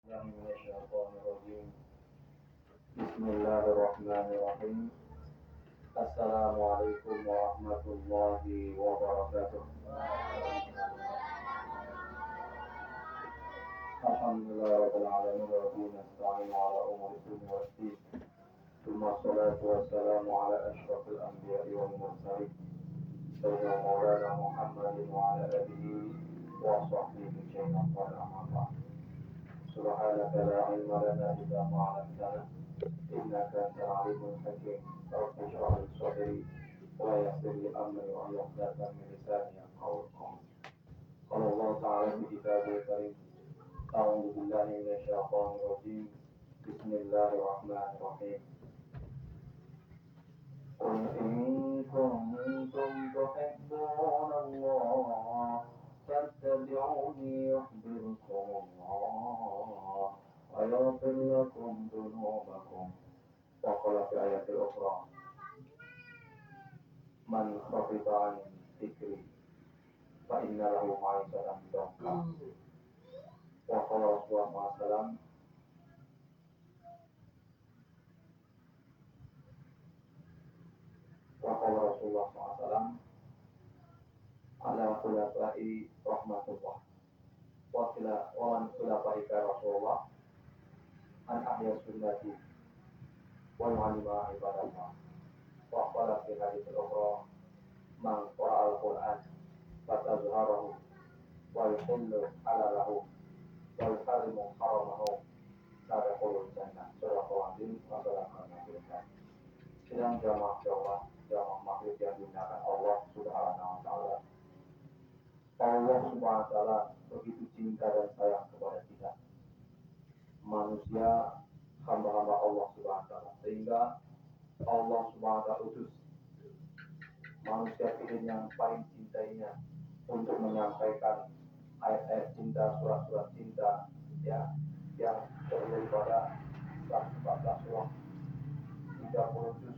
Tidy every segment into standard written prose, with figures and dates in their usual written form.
بالله من الشيطان الرجيم. بسم الله الرحمن الرحيم. السلام عليكم ورحمة الله وبركاته. الحمد لله رب العالمين وبه نستعين على أمور الدنيا والدين. ثم الصلاة والسلام على أشرف الأنبياء والمرسلين سيدنا مولانا محمد وعلى آله وصحبه أجمعين. أما بعد. سبحانك لا علم لنا إلا ما علمتنا إنك أنت العليم الحكيم. رب اشرح لي صدري ويسر لي أمري واحلل من لساني يفقهوا قولي. قال الله تعالى في كتابه الكريم: أعوذ بالله من الشيطان الرجيم. بسم الله الرحمن الرحيم. قل إن كنتم تحبون الله فاتبعوني يحببكم الله ويغفر لكم ذنوبكم. وقال في آية أخرى: من خفف عن ذكري فإن له معيشة ضنكا. وقال رسول الله صلى الله عليه وسلم: وقال رسول الله صلى الله عليه وسلم: على خلفاء رحمة الله ومن خلفائك رسول الله أن أحيا سنتي ويعلم عباد الله. وقال في حديث الأخرى: من قرأ القرآن فتظهره ويحل حلاله ويحرم حرمه يدخل الجنة. Surah Al-An'am pasal 69. Sidang jamaah jamaah maghrib yang dimuliakan Allah Subhanahu wa taala. Allah Subhanahu wa taala begitu cinta dan sayang kepada kita, manusia, hamba-hamba Allah Subhanahu wa taala, sehingga Allah Subhanahu wa taala utus manusia pilih yang paling cintainya untuk menyampaikan ayat-ayat cinta, surat-surat cinta, ya, yang terdiri pada 114 surah, 30 juz,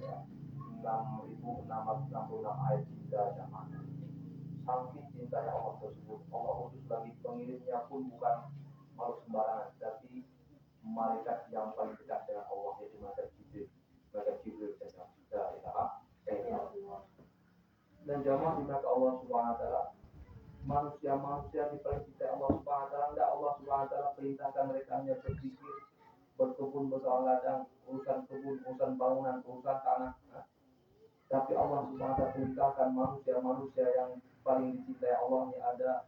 ya, 6.666 ayat cinta jamaah. Saking cintanya Allah tersebut, Allah utus lagi pengirimnya pun bukan makhluk sembarangan, tapi malaikat yang paling dekat dengan Allah, yaitu malaikat Jibril. Malaikat Jibril saja. Dan jamaah dimuliakan Allah Subhanahu wa taala, manusia-manusia di paling cinta Allah Subhanahu wa taala, enggak Allah Subhanahu wa taala perintahkan mereka hanya berzikir, berkebun, bersawah ladang, urusan kebun, urusan bangunan, urusan tanah. Tapi Allah Subhanahu wa taala perintahkan manusia-manusia yang paling dicintai Allah ini ada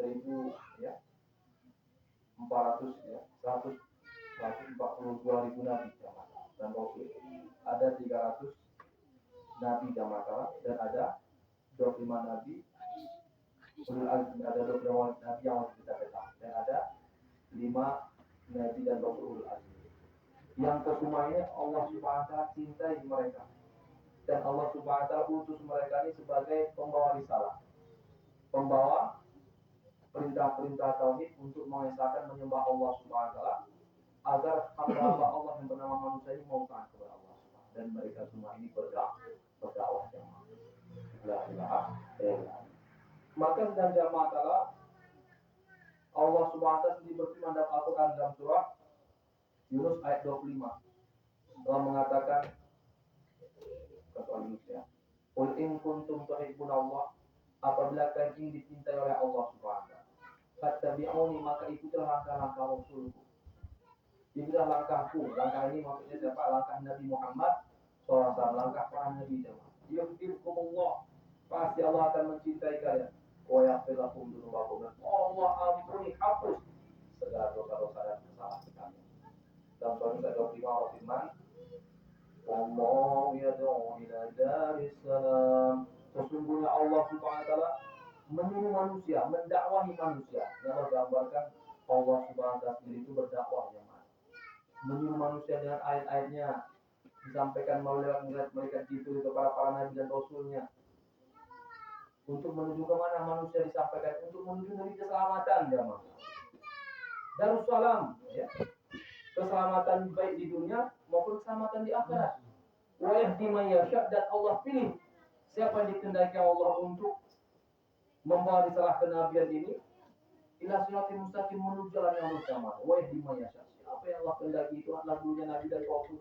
1.400 ya, 142.000 nabi jamaah dan rasul. Ada 300 nabi jamaah dan ada 25 nabi ulul azmi, ada 25 nabi yang harus kita ketahui, dan ada 5 nabi dan rasul ulul azmi. Yang kesemuanya Allah Subhanahu wa taala cintai mereka, dan Allah Subhanahu wa taala utus mereka ini sebagai pembawa risalah, pembawa perintah-perintah tauhid untuk mengesahkan menyembah Allah Subhanahu wa taala, agar hamba-hamba Allah yang bernama manusia ini mau taat kepada Allah Subhanahu, dan mereka semua ini berdakwah jamaah. La ilaha illallah. Maka dan jamaah taala, Allah Subhanahu wa taala sendiri berfirman dalam Al-Qur'an dalam surah Yunus ayat 25. Allah mengatakan kata Yunus, ya, qul in kuntum tuhibbunallah, apabila kalian ingin dicintai oleh Allah Subhanahu wa taala, fattabi'uni, maka ikutilah langkah-langkah Rasulku. Inilah langkahku. Langkah ini maksudnya siapa? Langkah Nabi Muhammad SAW, langkah para nabi jemaah. Yuhibbukumullah, pasti Allah akan mencintai kalian. Wa yaghfir lakum dzunubakum, Allah ampuni, hapus segala dosa-dosa dan kesalahan kalian. Dalam surah Nisa 25 Allah firman: Wallahu yad'u ila daris salam. Sesungguhnya Allah Subhanahu wa taala menyuruh manusia, mendakwahi manusia. Yang Allah gambarkan Allah Subhanahu wa taala sendiri itu berdakwah, jemaah. Menyuruh manusia dengan ayat-ayatnya, disampaikan melalui malaikat Jibril kepada para nabi dan rasulnya. Untuk menuju ke mana manusia disampaikan? Untuk menuju negeri keselamatan, jemaah. Darussalam, ya. Keselamatan baik di dunia maupun keselamatan di akhirat. Wa yahdi man yasha, dan Allah pilih siapa yang dikehendaki Allah untuk membawa risalah kenabian ini ila siratal mustaqim, menuju jalan yang lurus jamaah. Wa yahdima yasha. Apa yang Allah kehendaki itu adalah dulunya Nabi dan Rasul.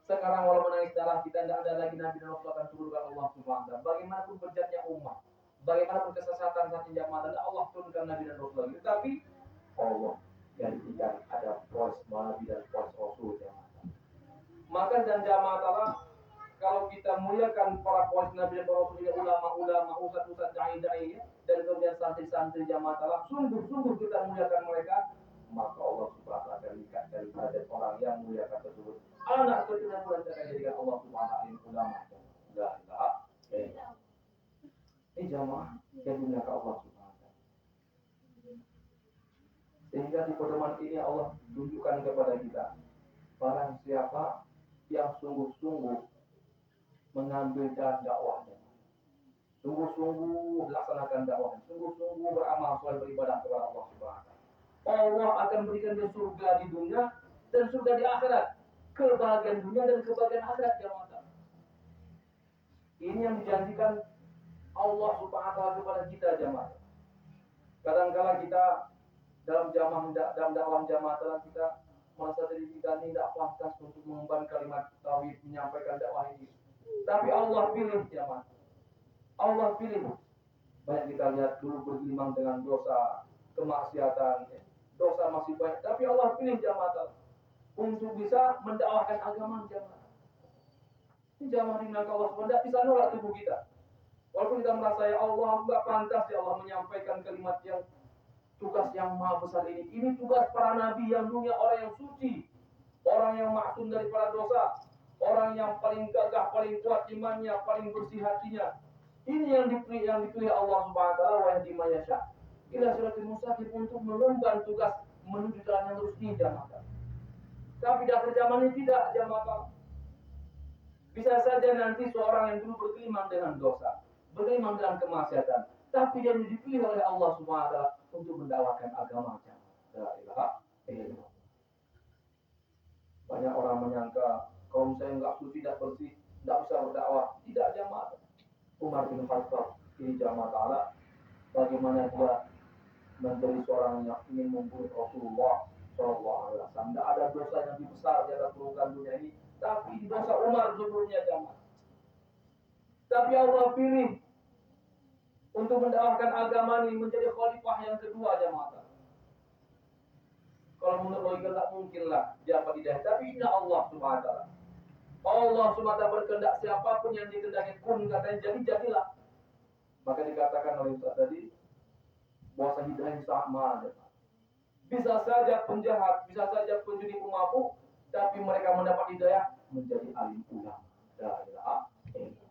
Sekarang walau menangis darah kita, tidak ada lagi Nabi dan Rasul akan turunkan Allah Subhanahu wa taala. Bagaimanapun bejatnya umat, bagaimanapun kesesatan saat jamaah, dan Allah turunkan Nabi dan Rasul lagi. Tetapi Allah yang diberikan ada voice Nabi dan voice Rasul jamaah. Maka dan jamaah taala, kalau kita muliakan para voice Nabi dan Rasul, ulama-ulama, ustaz-ustaz, dai-dai, dan kemudian santri-santri jamaah taala, sungguh-sungguh kita muliakan mereka, maka Allah Subhanahu wa taala akan ikat dari derajat orang yang muliakan tersebut. Anak keturunan bulan akan jadikan Allah Subhanahu wa taala ulama. La ilaha illallah. Ini jamaah yang dimuliakan Allah Subhanahu wa taala. Sehingga di pedoman ini Allah tunjukkan kepada kita, barang siapa yang sungguh-sungguh mengambil jalan dakwahnya, sungguh-sungguh melaksanakan dakwahnya, sungguh-sungguh beramal soleh, beribadah kepada Allah Subhanahu wa taala, Allah akan berikan dia surga di dunia dan surga di akhirat. Kebahagiaan dunia dan kebahagiaan akhirat jamaah. Ini yang dijanjikan Allah Subhanahu wa taala kepada kita jamaah. Kadang-kala kita dalam dakwah jamaah taala, kita merasa diri kita ini tidak pantas untuk mengemban kalimat tauhid, menyampaikan dakwah ini. Tapi Allah pilih jamaah. Allah pilih. Banyak kita lihat dulu bergelimang dengan dosa, kemaksiatan, dosa masih banyak. Tapi Allah pilih jamaah untuk bisa mendakwahkan agama jamaah. Ini jamaah dimana Allah SWT bisa nolak tubuh kita. Walaupun kita merasa ya Allah nggak pantas ya Allah menyampaikan kalimat yang tugas yang maha besar ini. Ini tugas para nabi yang dunia, orang yang suci, orang yang maksum daripada dosa, orang yang paling gagah, paling kuat imannya, paling bersih hatinya. Ini yang dipilih Allah Subhanahu wa taala, wa yahdi man yasha ila siratal mustaqim, untuk mengemban tugas menuju jalan yang lurus ini jamaah. Tapi di akhir zaman ini tidak jamaah. Bisa saja nanti seorang yang dulu bergelimang dengan dosa, bergelimang dengan kemaksiatan, tapi dia dipilih oleh Allah Subhanahu wa taala untuk mendakwakan agama jamaah. La ilaha illallah. Banyak orang menyangka kalau saya nggak suci, tidak bersih, tidak bisa berdakwah. Tidak jamaah. Umar bin Khattab ini jamaah taala, bagaimana dia menjadi seorang yang ingin membunuh Rasulullah Shallallahu Alaihi Wasallam. Tidak ada dosa yang lebih besar di atas permukaan dunia ini, tapi di dosa Umar sebelumnya jamaah. Tapi Allah pilih untuk mendakwahkan agama ini, menjadi khalifah yang kedua jamaah. Kalau menurut logika tak mungkinlah dia dapat hidayah, tapi ini Allah Subhanahu wa taala. Allah Subhanahu wa taala berkehendak, siapapun yang dikehendaki kun, katanya jadilah. Maka dikatakan oleh Ustaz tadi, bahwa hidayah sangat mahal. Bisa saja penjahat, bisa saja penjudi, pemabuk, tapi mereka mendapat hidayah menjadi alim ulama.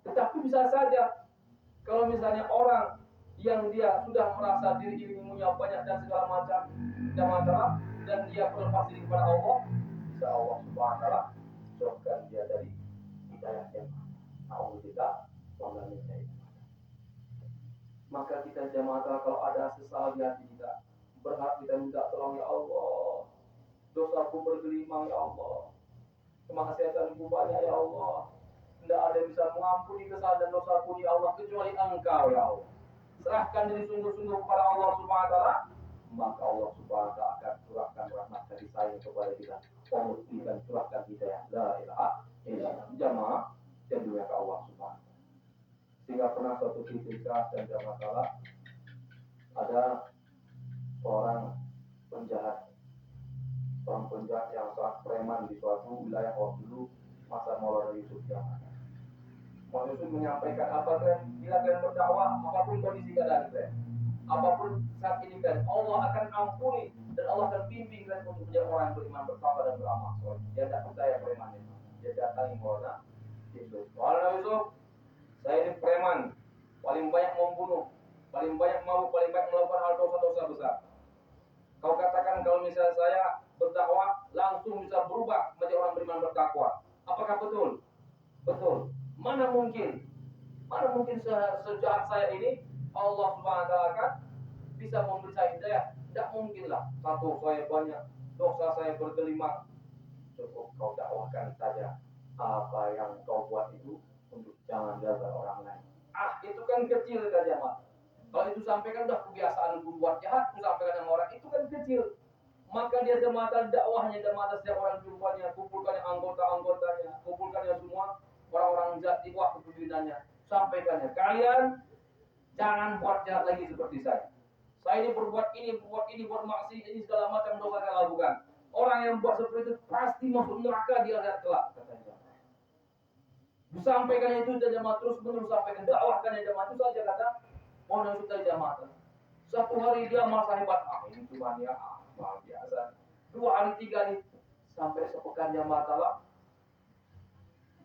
Tetapi bisa saja kalau misalnya orang yang dia sudah merasa diri ilmunya banyak dan segala macam dan masalah, dan dia berlepas diri kepada Allah, bisa Allah Subhanahu wa taala jauhkan dia dari hidayah yang Allah tidak mengenai. Maka kita jamaah kalau ada sesal di hati kita, berhak kita minta tolong ya Allah. Dosaku bergelimang ya Allah. Kemaksiatanku banyak ya Allah. Tidak ada yang bisa mengampuni kesalahan dan dosaku ya Allah kecuali Engkau ya Allah. Serahkan diri sungguh-sungguh kepada Allah Subhanahu wa taala, maka Allah Subhanahu wa taala akan curahkan rahmat kasih sayang kepada kita. Allah akan curahkan hidayah. La ilaha illallah. Jamaah dan dunia ke Allah Subhanahu. Sehingga pernah suatu ketika dan jamaah taala, ada seorang penjahat yang sangat preman di suatu wilayah waktu dulu masa Maulana Yusuf jamaah. Maulana Yusuf menyampaikan, apa kan, bila kalian berdakwah apapun kondisi keadaan kalian, apapun saat ini kan, Allah akan ampuni dan Allah akan bimbing kalian untuk menjadi orang yang beriman, bertakwa dan beramal soleh. Dia tidak percaya preman itu. Dia datangi Maulana Yusuf. Maulana Yusuf, saya ini preman, paling banyak membunuh, paling banyak mabuk, paling banyak melakukan hal dosa-dosa besar. Kau katakan kalau misalnya saya berdakwah langsung bisa berubah menjadi orang beriman bertakwa. Apakah betul? Betul. Mana mungkin sejahat saya ini Allah Subhanahu wa taala akan bisa memberi saya hidayah? Tidak mungkinlah. Satu, saya banyak dosa, saya bergelimang. Cukup kau dakwahkan saja apa yang kau buat itu untuk jangan jaga orang lain. Itu kan kecil saja, Mas. Kalau itu sampaikan udah kebiasaan berbuat jahat, aku sampaikan sama orang itu kan kecil. Maka dia jamaatan dakwahnya, jamaatan setiap orang jumpanya, kumpulkannya anggota-anggotanya, kumpulkannya semua orang-orang jahat di waktu pimpinannya, sampaikannya. Kalian jangan buat jahat lagi seperti saya. Saya ini berbuat ini, buat maksiat ini segala macam dosa saya lakukan. Orang yang buat seperti itu pasti masuk neraka di akhirat kelak, katanya. Disampaikan itu dan jamaah terus menerus sampaikan, dakwahkan ya jamaah itu saja kata mau nasukai jamaah. Satu hari dia merasa hebat, ini cuma ya luar biasa. 2 hari 3 hari sampai sepekan jamaah taala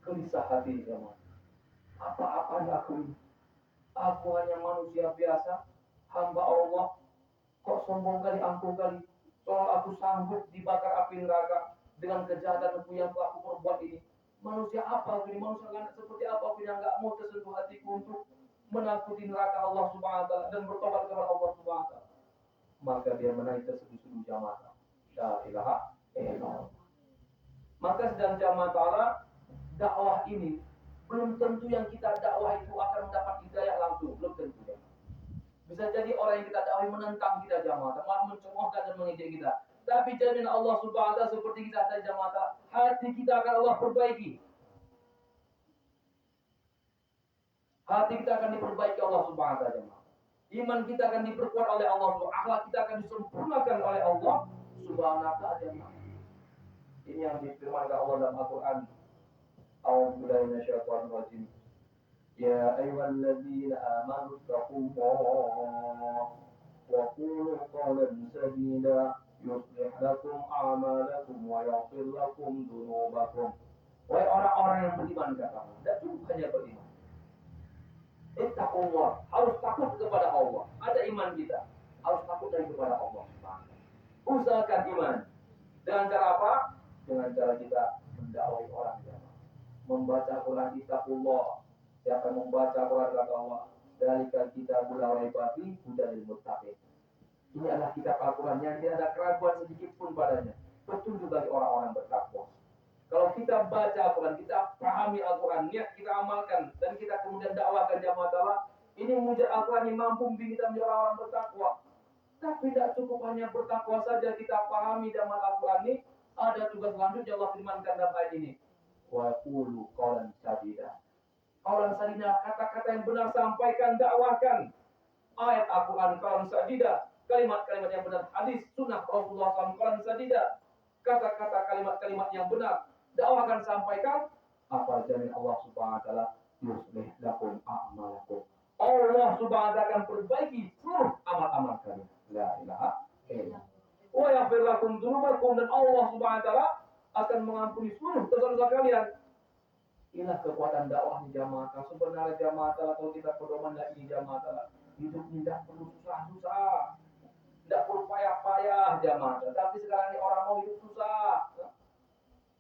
gelisah hati jamaah. Apa-apanya aku ini? Aku hanya manusia biasa, hamba Allah. Kok sombong kali, angkuh kali. Soal aku sanggup dibakar api neraka dengan kejahatanku yang telah aku perbuat ini. Manusia apa aku ini? Manusia kan seperti apa aku yang gak mau tersentuh hatiku untuk menakuti neraka Allah Subhanahu wa taala dan bertobat kepada Allah Subhanahu wa taala. Maka dia menaik terseduh-seduh jamaah. La ilaha illallah. Maka sedang jamaah taala dakwah ini belum tentu yang kita dakwah itu akan mendapat hidayah langsung, belum tentu ya. Bisa jadi orang yang kita dakwah menentang kita jamaah, malah mencemoohkan dan mengejek kita. Tapi jamin Allah Subhanahu wa taala seperti kita tadi jamaah, hati kita akan Allah perbaiki. Hati kita akan diperbaiki Allah Subhanahu wa taala. Iman kita akan diperkuat oleh Allah, akhlak kita akan disempurnakan oleh Allah Subhanahu wa taala. Ini yang difirmankan Allah dalam Al-Qur'an. A'udzu billahi minasyaitonir rajim. Ya ayyuhalladzina amanu taqullaha wa qulu qawlan sadida yuslih lakum a'malakum wa yaghfir lakum dzunubakum. Wahai orang-orang yang beriman kata Allah, tidak cukup hanya beriman. Ittaqullah, harus takut kepada Allah. Ada iman kita, harus takut dari kepada Allah. Usahakan iman. Dengan cara apa? Dengan cara kita mendakwai orang jamaah. Membaca Quran ittaqullah. Siapa membaca Quran kata Allah, dzalika kitabul la raiba fihi hudal lil muttaqin. Ini adalah kitab Al-Quran yang tidak ada keraguan sedikit pun padanya. Petunjuk bagi orang-orang bertakwa. Kalau kita baca Al-Quran, kita pahami Al-Quran, niat kita amalkan, dan kita kemudian dakwahkan jamaah taala, ini mujizat Al-Quran yang mampu membuat kita menjadi orang-orang bertakwa. Tapi tidak cukup hanya bertakwa saja, kita pahami jamaah Al-Quran ini, ada tugas selanjutnya Allah firmankan dalam ayat ini. Wa qulu qawlan sadida. Qawlan sadida, kata-kata yang benar sampaikan, dakwahkan. Ayat Al-Quran qawlan sadida, kalimat-kalimat yang benar, hadis sunnah Rasulullah SAW qawlan sadida, kata-kata kalimat-kalimat yang benar, dakwahkan, sampaikan. Apa jamin Allah Subhanahu wa taala, yuslih lakum a'malakum. Allah Subhanahu wa taala akan perbaiki seluruh amal-amal kalian. La ilaha illallah. Wa yaghfir lakum dzunubakum, dan Allah Subhanahu wa taala akan mengampuni seluruh dosa-dosa kalian. Inilah kekuatan dakwah di jamaah. Sebenarnya jamaah taala, kalau kita pedoman lagi jamaah taala, hidup tidak perlu susah-susah. Tidak perlu payah-payah jamaah. Tapi sekarang ini orang mau hidup susah.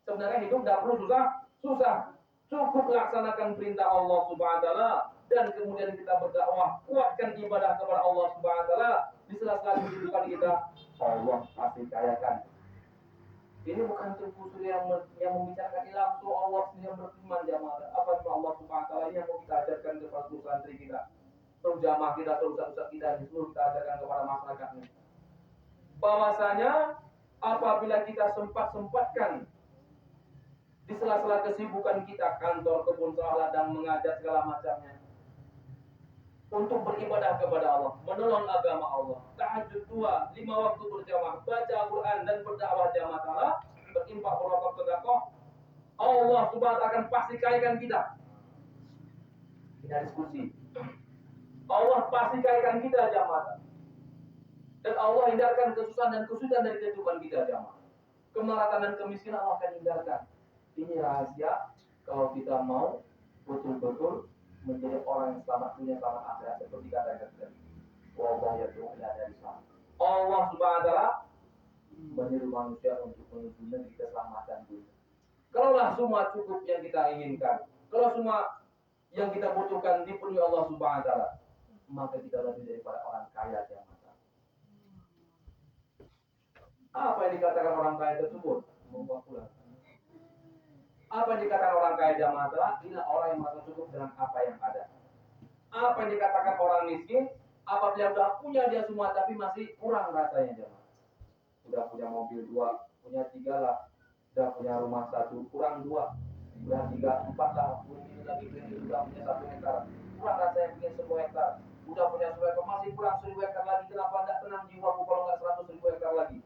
Sebenarnya hidup tidak perlu susah. Cukup laksanakan perintah Allah Subhanahu wa taala dan kemudian kita berdakwah, kuatkan ibadah kepada Allah Subhanahu wa taala di sela-sela kehidupan kita, Allah pasti kayakan. Ini bukan terfusul yang membicarakan langsung Allah sendiri yang berfirman jamaah. Apa yang Allah Subhanahu wa taala yang mau kita ajarkan kepada seluruh santri kita, seluruh jamaah kita, seluruh ustaz kita, seluruh kita ajarkan kepada masyarakat ini. Bahwasanya apabila kita sempat-sempatkan di sela-sela kesibukan kita, kantor, kebun, sawah, ladang, mengajar segala macamnya, untuk beribadah kepada Allah, menolong agama Allah, tahajud 2, 5 waktu berjamaah, baca Al-Quran dan berdakwah jamaah taala, berinfak, berwakaf, sedekah, Allah Subhanahu akan pasti kayakan kita. Kita diskusi. Allah pasti kayakan kita jamaah. Dan Allah hindarkan kesusahan dan kesulitan dari kehidupan kita jamaah. Kemelaratan dan kemiskinan Allah akan hindarkan. Ini rahasia kalau kita mau betul-betul menjadi orang yang selamat dunia, selamat akhirat, seperti kata tadi. Wallahu yad'u ila dari Islam. Allah Subhanahu wa taala menyeru manusia untuk menuju negeri keselamatan dunia. Kalaulah semua cukup yang kita inginkan, kalau semua yang kita butuhkan dipenuhi Allah Subhanahu wa taala, maka kita lebih daripada orang kaya yang mata. Apa yang dikatakan orang kaya tersebut? Membawa pulang. Apa yang dikatakan orang kaya jamaah taala? Inilah orang yang merasa cukup dengan apa yang ada. Apa yang dikatakan orang miskin? Apabila sudah punya dia semua tapi masih kurang rasanya jemaah. Sudah punya mobil 2, punya 3 lah. Sudah punya rumah 1, kurang 2. Sudah 3, 4 lah. Ini lagi sudah punya 1 hektar. Kurang rasanya punya 10 hektar. Udah punya 10 hektar, masih kurang 1000 hektar lagi. Kenapa enggak tenang jiwaku kalau enggak 100.000 hektar lagi?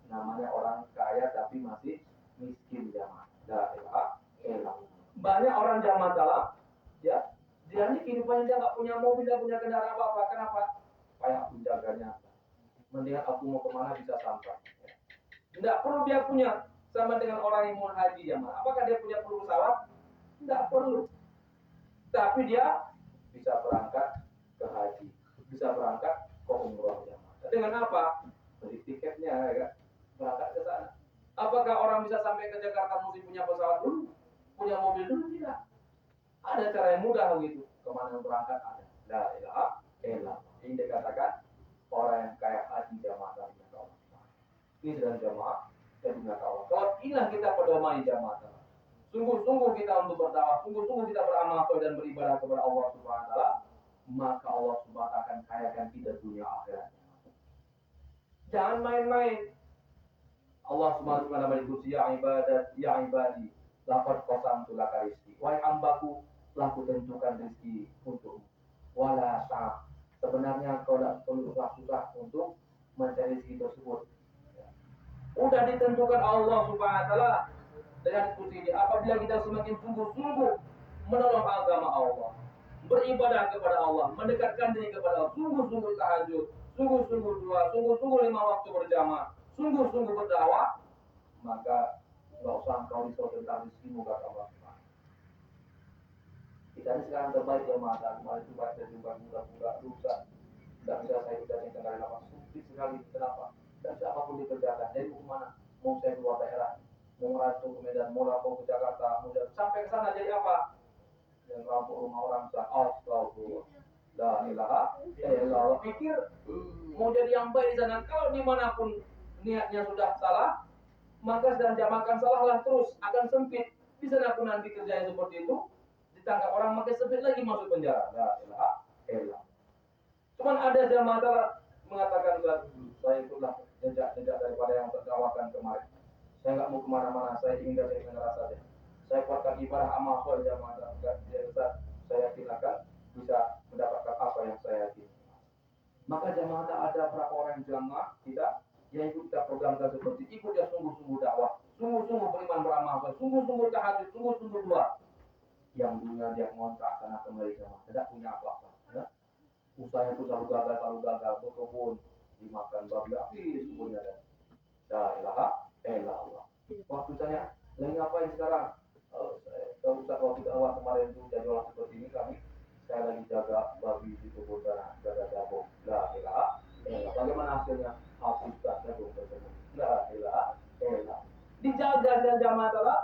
Namanya orang kaya tapi masih miskin jamaah. La ilaha illallah. Banyak orang jamaah salah, ya. Dia ini kehidupannya dia nggak punya mobil, dia punya kendaraan apa-apa. Kenapa? Kayak menjaganya. Mendingan aku mau kemana bisa sampai. Tidak perlu dia punya, sama dengan orang yang mau haji jamaah. Apakah dia punya perlu pesawat? Tidak perlu. Tapi dia bisa berangkat ke haji, bisa berangkat ke umroh jamaah. Dengan apa? Beli tiketnya, ya kan? Berangkat ke sana. Apakah orang bisa sampai ke Jakarta mesti punya pesawat dulu? Punya mobil dulu? Tidak. Ada cara yang mudah begitu. Kemana berangkat ada. La ilaha illallah. Ini dikatakan orang yang kaya haji jamaah dari Allah. Ini sedang jamaah dari Allah. Kalau inilah kita pedomani jamaah. Sungguh-sungguh kita untuk berdakwah, sungguh-sungguh kita beramal dan beribadah kepada Allah Subhanahu wa taala, maka Allah Subhanahu wa taala akan kayakan kita dunia akhirat. Jangan main-main. Allah Subhanahu wa taala berfirman, ya ibadat, ya ibadi, laqad qasamtu laka rizqi. Wahai hambaku, telah kutentukan rezeki untukmu. Wala ta'. Sebenarnya kau tidak perlu susah untuk mencari rezeki tersebut. Udah ditentukan Allah Subhanahu wa taala dengan kursi ini. Apabila kita semakin sungguh-sungguh menolong agama Allah, beribadah kepada Allah, mendekatkan diri kepada Allah, sungguh-sungguh tahajud, sungguh-sungguh doa, sungguh-sungguh 5 waktu berjamaah, sungguh-sungguh berdakwah, maka nggak usah engkau risau tentang rezekimu kata Allah. Kita ini sekarang terbaik ya mata, kemarin itu baca jumpa muda-muda rusak, tidak bisa saya tidak tinggal apa sulit sekali. Kenapa? Dan siapapun dikerjakan, jadi mau kemana? Mau saya keluar daerah, mau merantau ke Medan, mau lapor ke Jakarta, mau sampai ke sana jadi apa? Yang rampok rumah orang sah, astagfirullah. La ilaha illallah. Pikir mau jadi yang baik di sana, kalau dimanapun niatnya sudah salah, maka sedang jamakan salahlah terus akan sempit. Di sana pun nanti kerjanya seperti itu, ditangkap orang makin sempit lagi masuk penjara. La ilaha illallah. Cuman ada jamaah mengatakan saya itulah jejak-jejak daripada yang terdakwakan kemarin. Saya nggak mau kemana-mana, saya ingin dari negara saja. Saya kuatkan ibadah amal soleh jamaah saya yakin akan bisa mendapatkan apa yang saya yakini. Maka jamaah ada berapa orang jamaah kita yang ikut kita programkan seperti ikut dia sungguh-sungguh dakwah, sungguh-sungguh beriman beramal soleh, sungguh-sungguh tahajud, sungguh-sungguh doa. Yang dunia dia ngontrak sana kembali jamaah, tidak punya apa-apa. Ya? Usahanya itu selalu gagal, berkebun, dimakan babi habis kebunnya dan la ilaha illallah. Waktu saya lagi ngapain sekarang? Ustaz waktu awal kemarin itu jadi orang seperti ini saya lagi jaga babi di kebun sana, jaga jagung. La ilaha illallah. Bagaimana hasilnya? Habis jagung tersebut. La ilaha illallah. Dijaga dan jamaah telah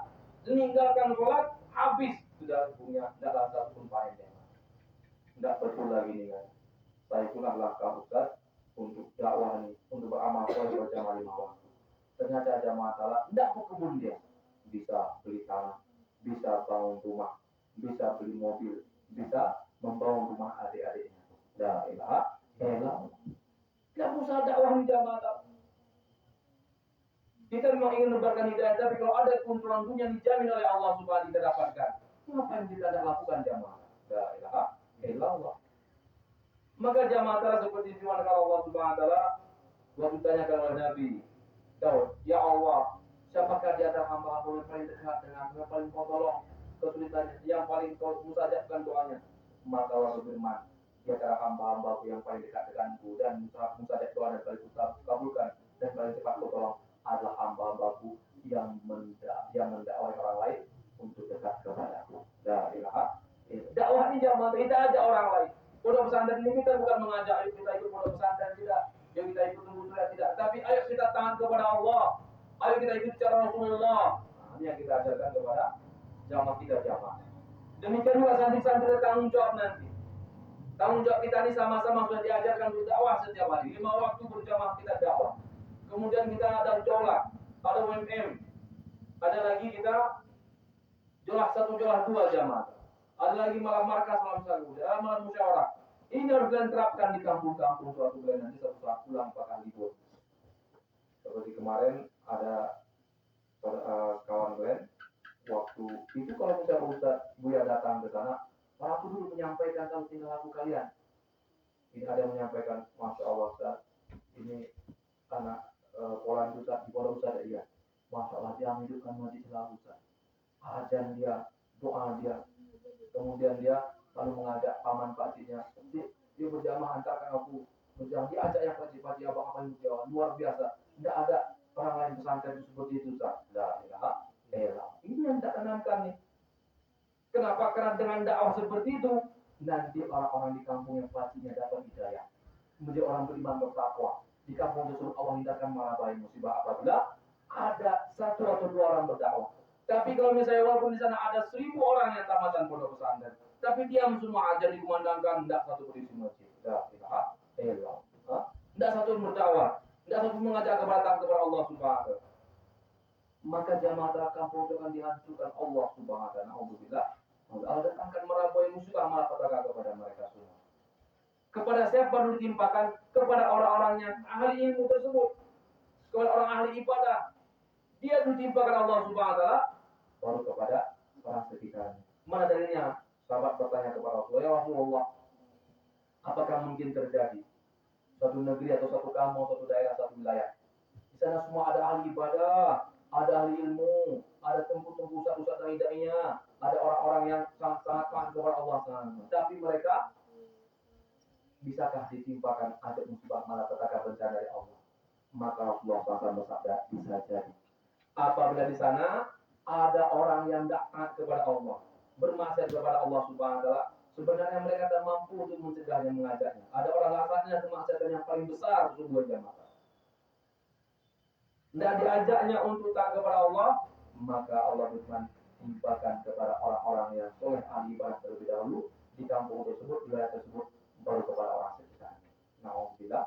meninggalkan sholat habis sudah punya tidak rasa pun panen. Tidak betul lagi nih kan. Saya itulah langkah Ustaz untuk dakwah ini, untuk beramal soleh berjamaah 5 waktu. Ternyata jamaah salah, tidak mau kebun dia. Bisa beli tanah, bisa bangun rumah, bisa beli mobil, bisa membangun rumah adik-adiknya. La ilaha illallah. Tidak usah dakwah di jamaah salah. Kita memang ingin menebarkan hidayah, tapi kalau ada keuntungan dunia dijamin oleh Allah Subhanahu kita dapatkan. Apa yang kita tidak lakukan jamaah? La ilaha illallah. Maka jamaah taala seperti firman Allah Subhanahu wa taala waktu ditanyakan oleh Nabi Daud, ya Allah, siapakah di antara hamba-hamba yang paling dekat dengan yang paling kau tolong kesulitannya, yang paling kau mustajabkan doanya? Maka Allah berfirman, di antara hamba-hambaku yang paling dekat denganku dan mustajab doa dan paling kabulkan dan paling cepat kau tolong adalah hamba-hambaku yang mendakwai orang lain untuk dekat kepadaku. La ilaha illallah. Dakwah ini jamaah kita ajak orang lain. Pondok pesantren ini kita bukan mengajak ayo kita ikut pondok pesantren tidak, yang kita ikut tunggu surya tidak, tapi ayo kita taat kepada Allah, ayo kita ikut cara Rasulullah. Nah, ini yang kita ajarkan kepada jamaah kita jamaah. Demikian juga santri-santri tanggung jawab nanti. Tanggung jawab kita ini sama-sama sudah diajarkan untuk dakwah setiap hari. 5 waktu berjamaah kita dakwah. Kemudian kita ada jolah, ada UMM, ada lagi kita jolah 1, jolah 2 jamaah. Ada lagi malam markas, malam sagu, ada malam musyawarah. Ini harus kalian terapkan di kampung-kampung suatu kalian nanti suatu saat pulang pakai libur. Seperti kemarin ada kawan kalian waktu itu kalau misalnya Ustaz Buya datang ke sana, aku dulu menyampaikan kalau tinggal laku kalian. Ini ada yang menyampaikan, Masya Allah Ustaz, ini anak Polan Ustaz, di Polan Ustaz ya, Masya Allah dia menghidupkan masjid selalu Ustaz. Ajan dia, doa dia, kemudian dia lalu mengajak paman pakciknya, dia berjamaah antarkan aku berjamaah, dia ajak yang pakcik-pakcik abang-abang Jawa, luar biasa. Tidak ada orang lain pesantren seperti itu Ustaz. La ilaha illallah. Ini yang tak tanamkan nih. Kenapa? Karena dengan dakwah seperti itu nanti orang-orang di kampung yang pastinya dapat hidayah, menjadi orang beriman bertakwa. Di kampung tersebut Allah hindarkan mara bahaya musibah apabila ada satu atau dua orang berdakwah. Tapi kalau misalnya walaupun di sana ada 1.000 orang yang tamatan pondok pesantren, tapi diam semua ajar dikumandangkan, tidak satu berisi masjid. Tidak satu berdakwah, tidak satu mengajak kepada Allah Subhanahu wa. Maka jamaah kampung itu akan dihancurkan Allah Subhanahu wa taala. Allah datangkan merabai musibah malapetaka kepada mereka semua. Kepada siapa baru ditimpakan? Kepada orang-orang yang ahli ilmu tersebut, kepada orang ahli ibadah. Dia ditimpakan Allah Subhanahu wa taala, baru kepada orang sekitarnya. Mana dalilnya? Sahabat bertanya kepada Rasulullah, ya Rasulullah, apakah mungkin terjadi suatu negeri atau suatu kampung, suatu daerah, suatu wilayah, di sana semua ada ahli ibadah, ada ahli ilmu, ada tempuh-tempuh ustaz-ustaz dai-dainya, ada orang-orang yang sangat-sangat taat kepada Allah SWT. Tapi mereka bisakah ditimpakan ada musibah malapetaka bencana dari Allah? Maka Rasulullah SAW bersabda, bisa jadi. Apabila di sana ada orang yang tidak taat kepada Allah, bermaksiat kepada Allah Subhanahu wa taala, sebenarnya mereka tak mampu untuk mencegahnya, mengajaknya. Ada orang rasanya kemaksiatan yang paling besar sesungguhnya jamaah. Tidak diajaknya untuk taat kepada Allah, maka Allah berfirman, timpakan kepada orang-orang yang soleh ahli ibadah terlebih dahulu di kampung tersebut, di wilayah tersebut, baru kepada orang sekitarnya. Nauzubillah.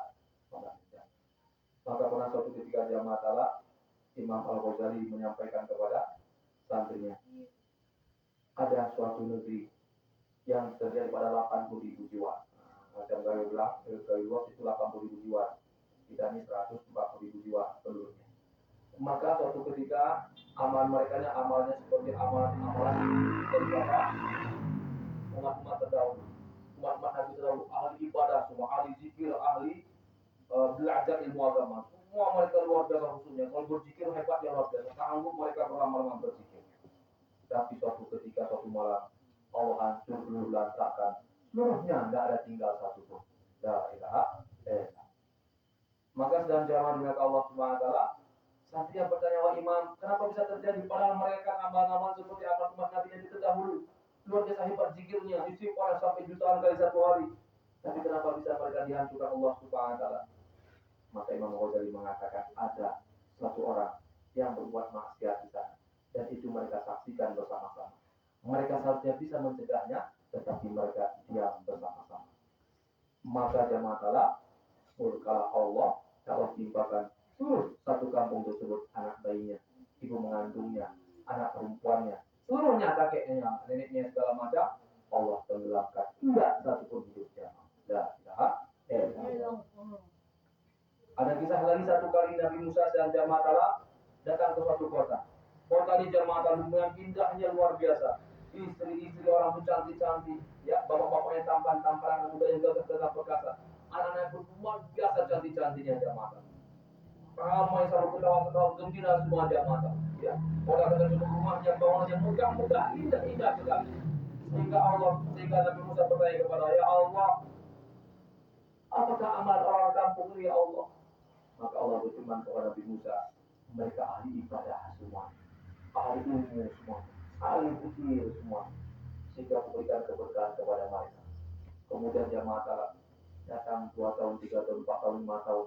Maka pernah suatu ketika jamaah taala, Imam Al-Ghazali menyampaikan kepada santrinya, ada suatu negeri yang terjadi pada 80.000 jiwa. Macam gaya luas itu 80.000 jiwa. Kita ini 140.000 jiwa penduduknya. Maka suatu ketika amal mereka amalnya seperti amalan daripada umat-umat terdahulu, umat-umat Nabi terdahulu, ahli ibadah semua, ahli zikir, ahli belajar ilmu agama, semua mereka luar biasa khususnya. Kalau berzikir hebatnya luar biasa, sanggup mereka berlama-lama berzikir. Tapi suatu ketika suatu malam Allah hancur dulu lantakan, seluruhnya tidak ada tinggal satu pun. La ilaha illallah. Maka sedang jamaah dengan Allah Subhanahu wa taala, santri yang bertanya, wah Imam, kenapa bisa terjadi padahal mereka amal-amal seperti amal umat Nabi yang terdahulu, luar biasa hebat zikirnya, istighfar sampai jutaan kali satu hari, tapi kenapa bisa mereka dihancurkan Allah Subhanahu wa taala? Maka Imam Ghazali mengatakan ada satu orang yang berbuat maksiat di sana, dan itu mereka saksikan bersama-sama. Mereka seharusnya bisa mencegahnya, tetapi mereka diam bersama-sama. Maka jamaah taala, murkalah Allah kalau timpakan satu kampung tersebut, anak bayinya, ibu mengandungnya, anak perempuannya, seluruhnya, kakeknya, neneknya, segala macam, Allah tenggelamkan. Tidak satu pun hidup jamaah. La ilaha illallah. Ada kisah lagi satu kali Nabi Musa dan jamaah taala datang ke suatu kota. Kota di jamaah taala yang indahnya luar biasa. Istri-istri orang cantik-cantik, ya, bapak-bapaknya tampan-tampan, anak muda yang gagah perkasa. Anak-anak pun luar biasa cantik-cantiknya jamaah taala. Ramai selalu ketawa-ketawa gembira semua jamaah. Ya, orang dengan sebuah rumahnya, bangunannya megah-megah, indah-indah sekali. Sehingga Nabi Musa bertanya kepada, ya Allah, apakah amal orang kampung ini ya Allah? Maka Allah berfirman kepada Nabi Musa, mereka ahli ibadah semua, ahli ilmu semua, ahli zikir semua, sehingga memberikan keberkahan kepada mereka. Kemudian jamaah taala datang 2 tahun, 3 tahun, 4 tahun, 5 tahun.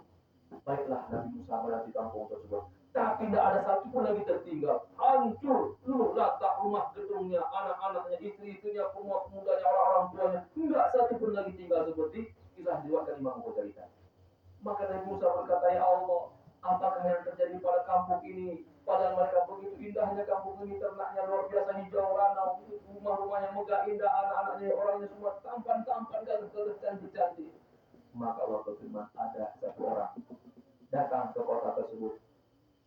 Baiklah Nabi Musa melewati kampung tersebut, tapi tidak ada satu pun lagi tertinggal. Hancur, seluruh latak rumah gedungnya, anak-anaknya, istri-istrinya, pemuda-pemudanya, orang-orang tuanya, tidak satu pun lagi tinggal seperti kisah diwakilkan Imam Ghazali. Maka Nabi Musa berkata, ya Allah, apakah yang terjadi pada kampung ini? Padahal mereka begitu indahnya kampung ini, ternaknya luar biasa hijau ranau, rumah-rumahnya megah indah, anak-anaknya, orangnya semua tampan-tampan, gagah-gagah, cantik-cantik. Maka Allah berfirman, ada satu orang datang ke kota tersebut.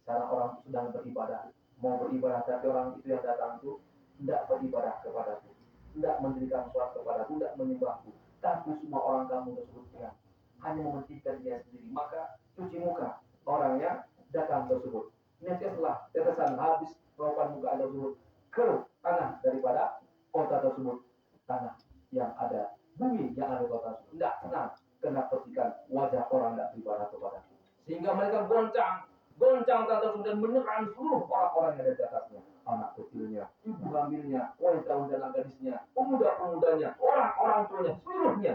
Sana orang sedang beribadah, mau beribadah, tapi orang itu yang datang itu tidak beribadah kepadaku, tidak mendirikan sholat kepadaku, tidak menyembahku. Tapi semua orang kamu tersebut hanya mementingkan dia sendiri. Maka cuci muka orangnya datang tersebut. Neteslah tetesan habis melakukan muka ada tersebut ke tanah daripada kota tersebut, tanah yang ada, bumi yang ada kota tersebut. Tidak senang kena petikan wajah orang tidak beribadah kepadaku, sehingga mereka goncang tanah tersebut dan menyerang seluruh orang-orang yang ada di atasnya, anak kecilnya, ibu hamilnya, wanita-wanita gadisnya, pemuda-pemudanya, orang-orang tuanya, seluruhnya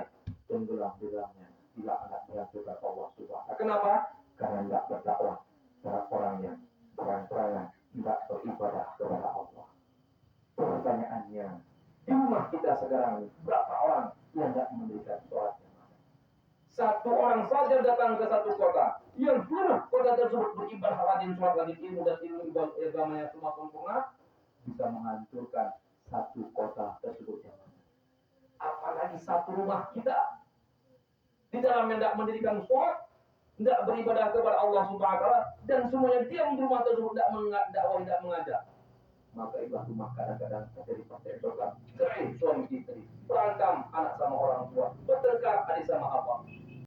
tenggelam-tenggelamnya bila anak menghancurkan Allah Subhanahu. Kenapa? Karena tidak berdakwah terhadap orangnya, terang-terangan tidak beribadah kepada Allah. Pertanyaannya, di rumah kita sekarang berapa orang yang tidak mendirikan sholat? Satu orang saja datang ke satu kota, yang seluruh kota tersebut beribadah rajin sholat, rajin ilmu dan ilmu agamanya semua sempurna, bisa menghancurkan satu kota tersebut. Apalagi satu rumah kita di dalamnya tidak mendirikan sholat, tidak beribadah kepada Allah Subhanahu wa taala, dan semuanya diam di rumah tersebut, tidak mendakwah, tidak mengajar. Maka ibadah rumah kadang-kadang terjadi